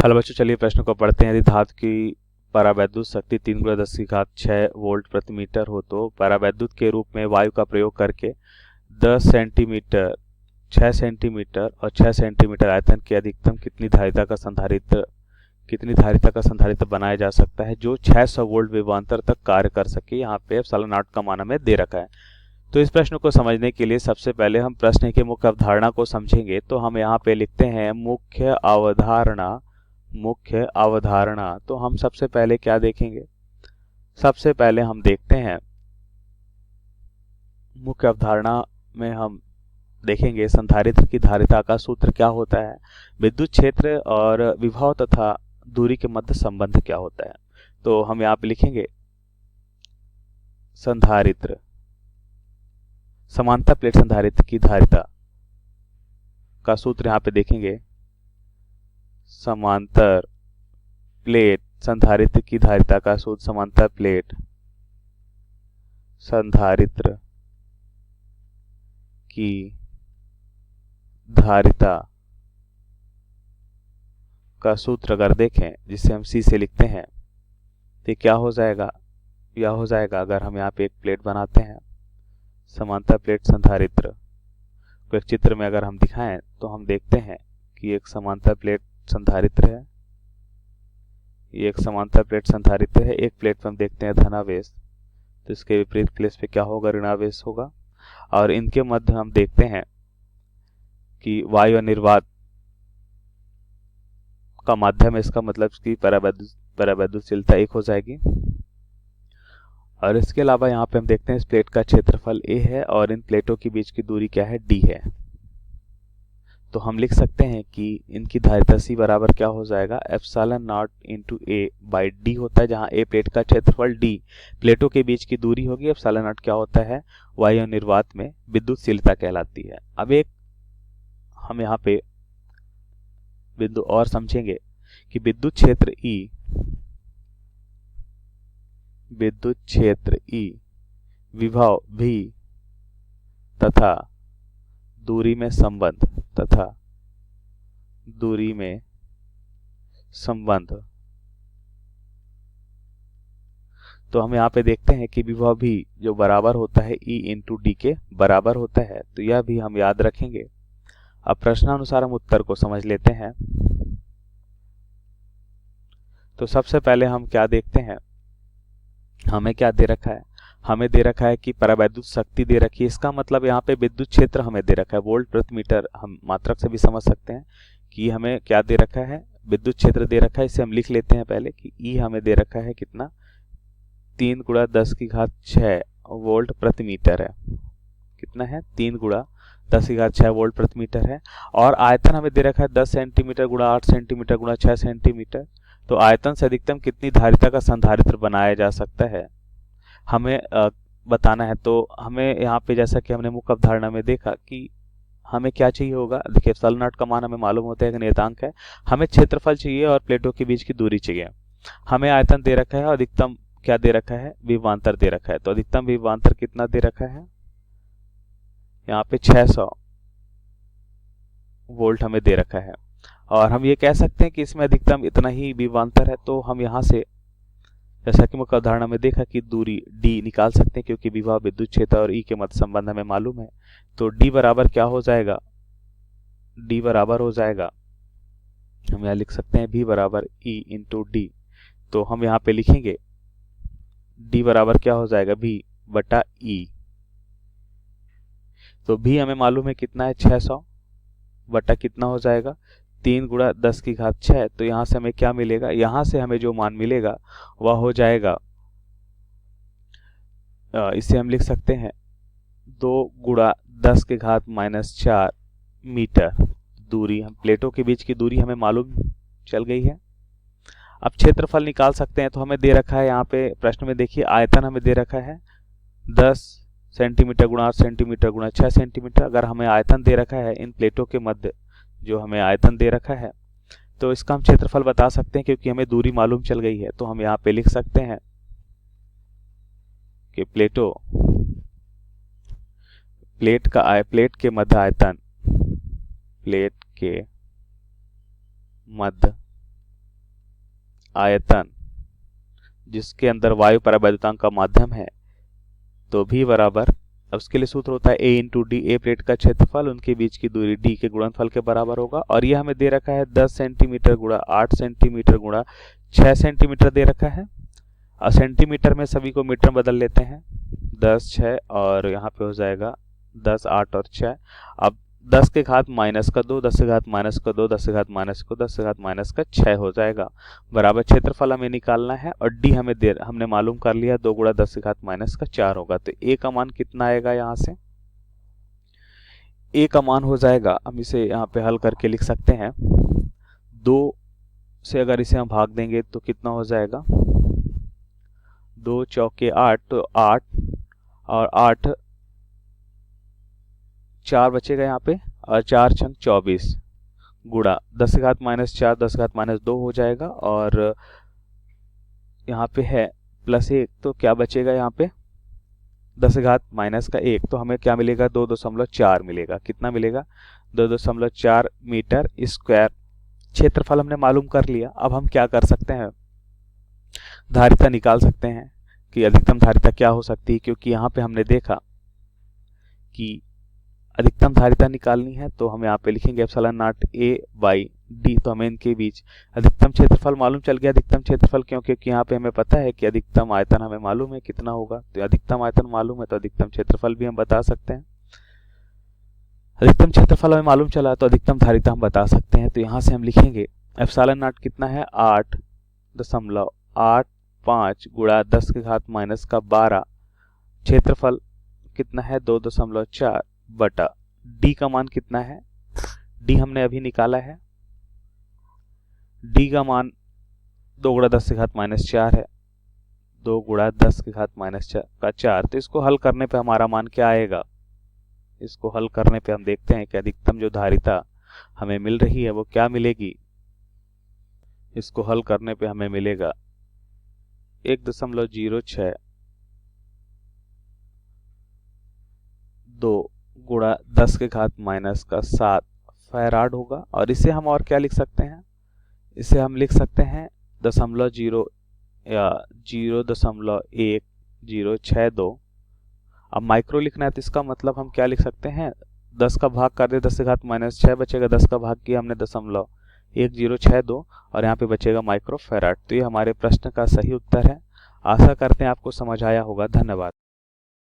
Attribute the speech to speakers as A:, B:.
A: Hello बच्चों, चलिए प्रश्न को पढ़ते हैं। यदि धातु की परावैद्युत शक्ति 3 × 10⁶ वोल्ट प्रति मीटर हो तो परावैद्युत के रूप में वायु का प्रयोग करके 10 सेंटीमीटर, 6 सेंटीमीटर और 6 सेंटीमीटर आयतन की अधिकतम कितनी धारिता का संधारित्र बनाया जा सकता है जो 600 वोल्ट विभवांतर तक कार्य कर सके। यहाँ पे एप्सिलॉन नॉट का मान हमें दे रखा है। तो इस प्रश्न को समझने के लिए सबसे पहले हम प्रश्न की मुख्य अवधारणा को समझेंगे। तो हम यहाँ पे लिखते हैं मुख्य अवधारणा। तो हम सबसे पहले क्या देखेंगे? सबसे पहले हम देखते हैं मुख्य अवधारणा में हम देखेंगे संधारित्र की धारिता का सूत्र क्या होता है, विद्युत क्षेत्र और विभव तथा दूरी के मध्य संबंध क्या होता है। तो हम यहाँ पे लिखेंगे संधारित्र, समांतर प्लेट संधारित्र की धारिता का सूत्र यहाँ पे देखेंगे। समांतर प्लेट संधारित्र की धारिता का सूत्र, समांतर प्लेट संधारित्र की धारिता का सूत्र अगर देखें, जिसे हम C से लिखते हैं, तो क्या हो जाएगा? यह हो जाएगा, अगर हम यहाँ पे एक प्लेट बनाते हैं, समांतर प्लेट संधारित्र को एक चित्र में अगर हम दिखाएं तो हम देखते हैं कि एक समांतर प्लेट संधारित्र है, ये एक समांतर प्लेट संधारित्र है। एक प्लेट पर हम देखते हैं धनावेश, तो इसके विपरीत प्लेट पे क्या होगा? ऋणावेश होगा। और इनके मध्य हम देखते हैं कि वायु निर्वात का माध्यम है, इसका मतलब कि परावैद्युतशीलता 1 हो जाएगी। और इसके अलावा यहाँ पे हम देखते हैं इस प्लेट का क्षेत्रफल A है और इन प्लेटों के बीच की दूरी क्या है? D है। तो हम लिख सकते हैं कि इनकी धारिता C बराबर क्या हो जाएगा? Epsilon not into A by D होता है, जहाँ A प्लेट का क्षेत्रफल, D प्लेटों के बीच की दूरी होगी। एप्सिलॉन नॉट क्या होता है? वायु निर्वात में विद्युतशीलता कहलाती है। अब एक हम यहाँ पे बिंदु और समझेंगे कि विद्युत क्षेत्र E, विभव V तथा दूरी में संबंध। तो हम यहाँ पे देखते हैं कि विभव भी जो बराबर होता है E इंटू D के बराबर होता है, तो यह भी हम याद रखेंगे। अब प्रश्नानुसार हम उत्तर को समझ लेते हैं। तो सबसे पहले हम क्या देखते हैं, हमें क्या दे रखा है? हमें दे रखा है कि परावैद्युत शक्ति दे रखी है। इसका मतलब यहाँ पे विद्युत क्षेत्र हमें दे रखा है, वोल्ट प्रति मीटर। हम मात्रक से भी समझ सकते हैं कि हमें क्या दे रखा है, विद्युत क्षेत्र दे रखा है। इसे हम लिख लेते हैं पहले कि E हमें दे रखा है कितना? 3 × 10⁶ वोल्ट प्रति मीटर है। कितना है? 3 × 10⁶ वोल्ट प्रति मीटर है। और आयतन हमें दे रखा है 10 सेंटीमीटर × 8 सेंटीमीटर × 6 सेंटीमीटर। तो आयतन से अधिकतम कितनी धारिता का संधारित्र बनाया जा सकता है, हमें बताना है। तो हमें यहाँ पे, जैसा कि हमने मुख्य अवधारणा में देखा, कि हमें क्या चाहिए होगा? देखिए, एप्सिलॉन नॉट का मान हमें मालूम होता है कि नियतांक है। हमें क्षेत्रफल चाहिए और प्लेटों के बीच की दूरी चाहिए। हमें आयतन दे रखा है और अधिकतम क्या दे रखा है? विभवांतर दे रखा है। तो अधिकतम विभवांतर कितना दे रखा है? यहाँ पे 600 वोल्ट हमें दे रखा है। और हम ये कह सकते हैं कि इसमें अधिकतम इतना ही विभवांतर है। तो हम यहाँ से, जैसा कि मुख्य अवधारणा में देखा, कि दूरी D निकाल सकते हैं, क्योंकि विभव, विद्युत क्षेत्र और E के मध्य संबंध हमें मालूम है। तो D बराबर क्या हो जाएगा? D बराबर हो जाएगा, हम यहाँ लिख सकते हैं V बराबर E इंटू D। तो हम यहाँ पे लिखेंगे D बराबर क्या हो जाएगा? V बटा E। तो V हमें मालूम है कितना है? 600 बटा कितना हो जाएगा? 3 × 10⁶। तो यहाँ से हमें क्या मिलेगा? यहाँ से हमें जो मान मिलेगा वह हो जाएगा, इसे हम लिख सकते हैं 2 × 10⁻⁻4 मीटर। दूरी, हम प्लेटों के बीच की दूरी हमें मालूम चल गई है। अब क्षेत्रफल निकाल सकते हैं। तो हमें दे रखा है यहाँ पे प्रश्न में, देखिए, आयतन हमें दे रखा है 10 सेंटीमीटर × 8 सेंटीमीटर × 6 सेंटीमीटर। अगर हमें आयतन दे रखा है इन प्लेटों के मध्य, जो हमें आयतन दे रखा है, तो इसका हम क्षेत्रफल बता सकते हैं, क्योंकि हमें दूरी मालूम चल गई है। तो हम यहाँ पे लिख सकते हैं कि प्लेट के मध्य आयतन, प्लेट के मध्य आयतन जिसके अंदर वायु परावैद्युतांक का माध्यम है, तो V बराबर, अब उसके लिए सूत्र होता है A into D, A plate का क्षेत्रफल, उनके बीच की दूरी D के गुणनफल के बराबर होगा। और ये हमें दे रखा है 10 सेंटीमीटर गुणा 8 सेंटीमीटर गुणा 6 सेंटीमीटर दे रखा है। और सेंटीमीटर में सभी को मीटर बदल लेते हैं, 10 6 और यहाँ पे हो जाएगा 10 8 और 6। अब 10 के घात माइनस का 2, 10 के घात माइनस का 2, 10 के घात माइनस को 10 के घात माइनस का 6 हो जाएगा। बराबर क्षेत्रफल हमें निकालना है और डी हमने मालूम कर लिया, 2 गुणा 10 के घात माइनस का 4 होगा। तो ए का मान कितना आएगा, यहाँ से ए का मान हो जाएगा, हम इसे यहाँ पे हल करके लिख सकते हैं, 2 से अगर इसे हम भाग देंगे तो कितना हो जाएगा, 2 चौके 8, तो 8 और 8 4 बचेगा यहाँ पे, और 4 छंग 24 गुणा 10 के घात माइनस 4, 10 के घात माइनस 2 हो जाएगा। और यहाँ पे है प्लस 1, तो क्या बचेगा यहाँ पे, 10 के घात माइनस का 1, तो हमें क्या मिलेगा, 2.4 मिलेगा। कितना मिलेगा, 2.4 मीटर स्क्वायर। क्षेत्रफल हमने मालूम कर लिया। अब हम क्या कर सकते हैं, धारिता निकाल सकते हैं कि अधिकतम धारिता क्या हो सकती है, क्योंकि यहाँ पे हमने देखा कि अधिकतम धारिता निकालनी है, तो हम यहाँ पे लिखेंगे epsilon not a by D. तो हमें इनके बीच अधिकतम क्षेत्रफल मालूम चल गया। अधिकतम क्षेत्रफल क्यों, क्योंकि यहाँ पे हमें पता है कि अधिकतम आयतन हमें मालूम है कितना होगा, तो अधिकतम आयतन मालूम है तो अधिकतम क्षेत्रफल भी हम बता सकते हैं। अधिकतम क्षेत्रफल हमें मालूम चला तो अधिकतम धारिता हम बता सकते हैं। तो यहाँ से हम लिखेंगे एप्सिलॉन नॉट कितना है, 8.85 गुणा 10 के घात माइनस का 12, क्षेत्रफल कितना है 2.4 बटा डी का मान कितना है, डी हमने अभी निकाला है, डी का मान 2 गुणा 10 के घात माइनस 4 है, 2 गुणा 10 के घात माइनस का 4। तो इसको हल करने पे हमारा मान क्या आएगा, इसको हल करने पे हम देखते हैं कि अधिकतम जो धारिता हमें मिल रही है वो क्या मिलेगी। इसको हल करने पे हमें मिलेगा 1.06 2 गुणा 10 के घात माइनस का 7 फैराड होगा। और इसे हम और क्या लिख सकते हैं, इसे हम लिख सकते हैं 0.0 या 0.1062। अब माइक्रो लिखना है तो इसका मतलब हम क्या लिख सकते हैं, 10 का भाग कर दे 10 के घात माइनस 6 बचेगा, 10 का भाग किया हमने 0.1062 और यहाँ पे बचेगा माइक्रो फैराड। तो ये हमारे प्रश्न का सही उत्तर है। आशा करते हैं आपको समझ आया होगा। धन्यवाद।